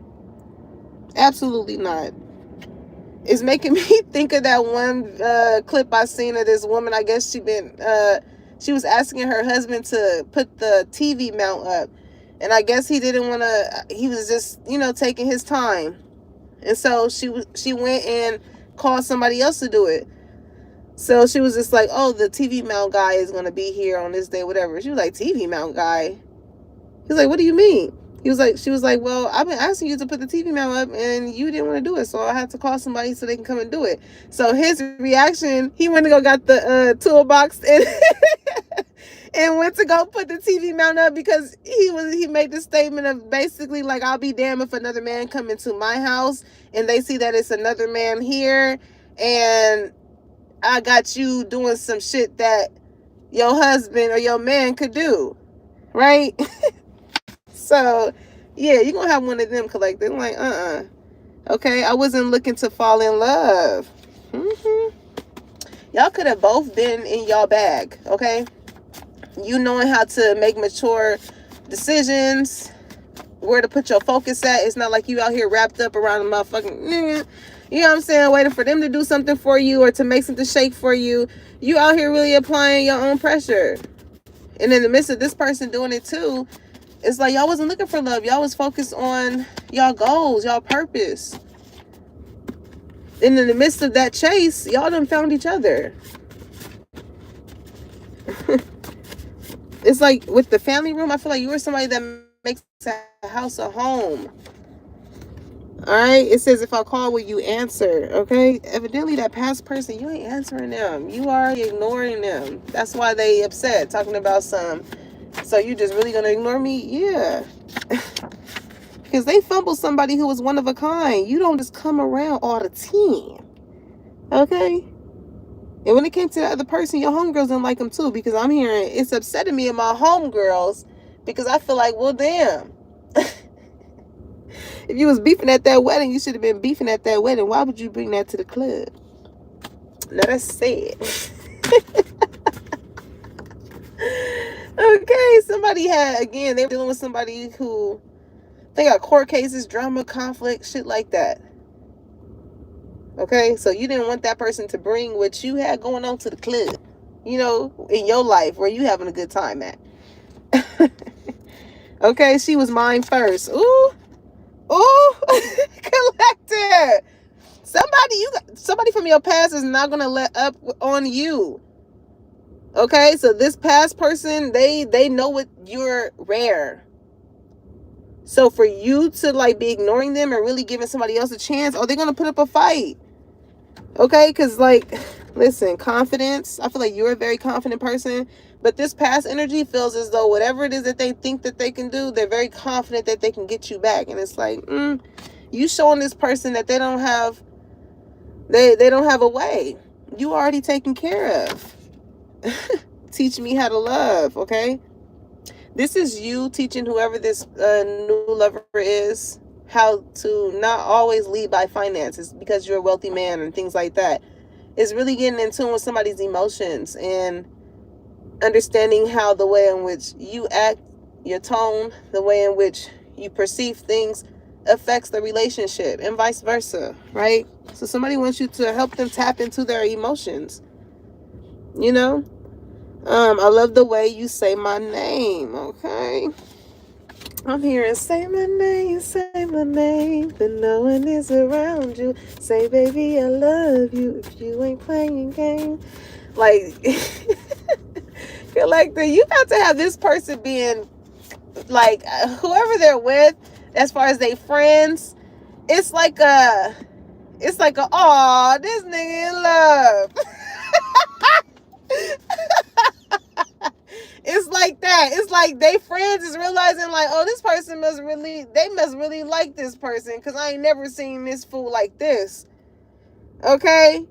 Absolutely not. It's making me think of that one clip I seen of this woman. I guess she was asking her husband to put the TV mount up, and I guess he didn't want to. He was just, you know, taking his time, and so she went and called somebody else to do it. So she was just like, oh, the TV mount guy is gonna be here on this day, whatever. She was like, TV mount guy? He was like, what do you mean? She was like, well, I've been asking you to put the TV mount up and you didn't want to do it. So I had to call somebody so they can come and do it. So his reaction, he went to go got the toolbox and, and went to go put the TV mount up because he made the statement of basically like, I'll be damned if another man come into my house and they see that it's another man here and I got you doing some shit that your husband or your man could do. Right? So, yeah, you're going to have one of them collected. I'm like, okay, I wasn't looking to fall in love. Y'all could have both been in y'all bag, okay? You knowing how to make mature decisions, where to put your focus at. It's not like you out here wrapped up around the motherfucking, you know what I'm saying, waiting for them to do something for you or to make something shake for you. You out here really applying your own pressure. And in the midst of this person doing it too, it's like y'all wasn't looking for love. Y'all was focused on y'all goals, y'all purpose. And in the midst of that chase, y'all done found each other. It's like with the family room, I feel like you were somebody that makes a house a home. All right. It says, if I call, will you answer? Okay. Evidently, that past person, you ain't answering them. You are ignoring them. That's why they upset, talking about some. So you just really gonna ignore me? Yeah. Because they fumbled somebody who was one of a kind. You don't just come around all the time. Okay? And when it came to the other person, your homegirls didn't like them too. Because I'm hearing it's upsetting me and my homegirls. Because I feel like, well, damn. If you was beefing at that wedding, you should have been beefing at that wedding. Why would you bring that to the club? Now that's sad. Okay, somebody had, again, they were dealing with somebody who, they got court cases, drama, conflict, shit like that. Okay, so you didn't want that person to bring what you had going on to the club, you know, in your life where you having a good time at. Okay, she was mine first. Ooh, ooh, collector. Somebody from your past is not gonna let up on you. Okay, so this past person, they know what you're rare. So for you to like be ignoring them and really giving somebody else a chance, are they gonna put up a fight? Okay, because like, listen, confidence. I feel like you're a very confident person, but this past energy feels as though whatever it is that they think that they can do, they're very confident that they can get you back. And it's like, you showing this person that they don't have a way. You already taken care of. Teach me how to love, okay? This is you teaching whoever this new lover is how to not always lead by finances because you're a wealthy man and things like that. It's really getting in tune with somebody's emotions and understanding how the way in which you act, your tone, the way in which you perceive things affects the relationship and vice versa, right? So somebody wants you to help them tap into their emotions, you know? I love the way you say my name, okay? I'm hearing say my name, but no one is around you. Say, baby, I love you if you ain't playing games. Like, feel like you got to have this person being, like, whoever they're with, as far as they friends, it's like aw, this nigga in love. It's like that. It's like they friends is realizing like, oh, this person must really like this person because I ain't never seen this fool like this. Okay?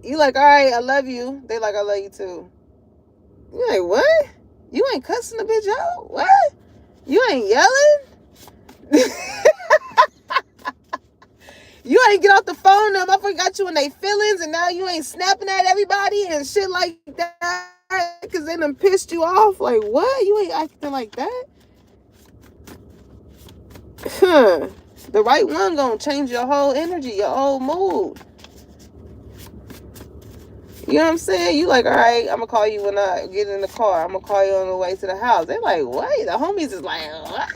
You like, all right, I love you. They like, I love you too. You like, what? You ain't cussing the bitch out? What? You ain't yelling? You ain't get off the phone. Them motherfucker got you in their feelings and now you ain't snapping at everybody and shit like that. Because they done pissed you off. Like, what? You ain't acting like that? The right one gonna change your whole energy, your whole mood. You know what I'm saying? You like, all right, I'm gonna call you when I get in the car. I'm gonna call you on the way to the house. They're like, what? The homies is like, what?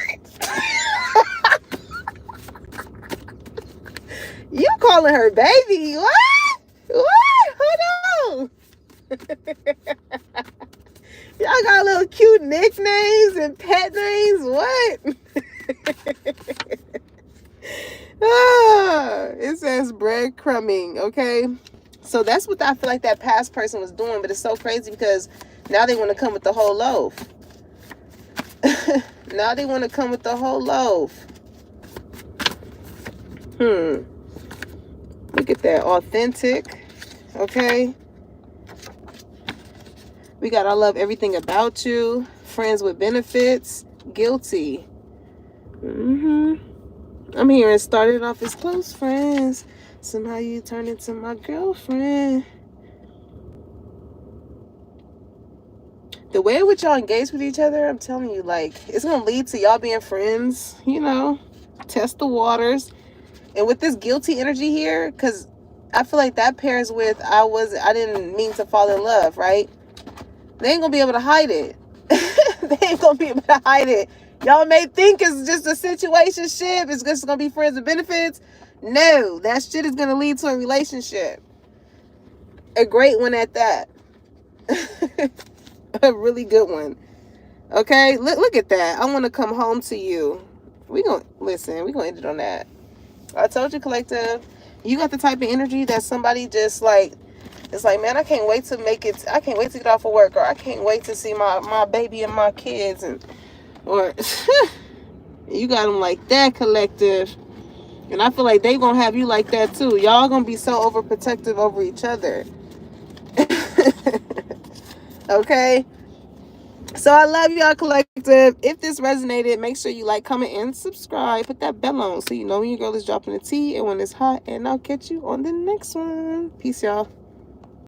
You calling her baby? What? What? Hold on. Y'all got little cute nicknames and pet names. What? It says breadcrumbing. Okay, so that's what I feel like that past person was doing. But it's so crazy because now they want to come with the whole loaf. Now they want to come with the whole loaf. Look at that, authentic. Okay. We got I love everything about you. Friends with benefits. Guilty. I'm hearing started off as close friends. Somehow you turned into my girlfriend. The way in which y'all engage with each other, I'm telling you, like, it's going to lead to y'all being friends, you know, test the waters. And with this guilty energy here, because I feel like that pairs with I didn't mean to fall in love, right? They ain't gonna be able to hide it. They ain't gonna be able to hide it. Y'all may think it's just a situationship. It's just gonna be friends with benefits. No, that shit is gonna lead to a relationship. A great one at that. A really good one. Okay, look at that. I want to come home to you. We gonna end it on that. I told you, collective, you got the type of energy that somebody just like, it's like, man, I can't wait to get off of work, or I can't wait to see my baby and my kids, or You got them like that, collective. And I feel like they gonna have you like that too. Y'all gonna be so overprotective over each other. Okay? So I love y'all, collective. If this resonated, make sure you like, comment, and subscribe. Put that bell on so you know when your girl is dropping the tea and when it's hot. And I'll catch you on the next one. Peace, y'all.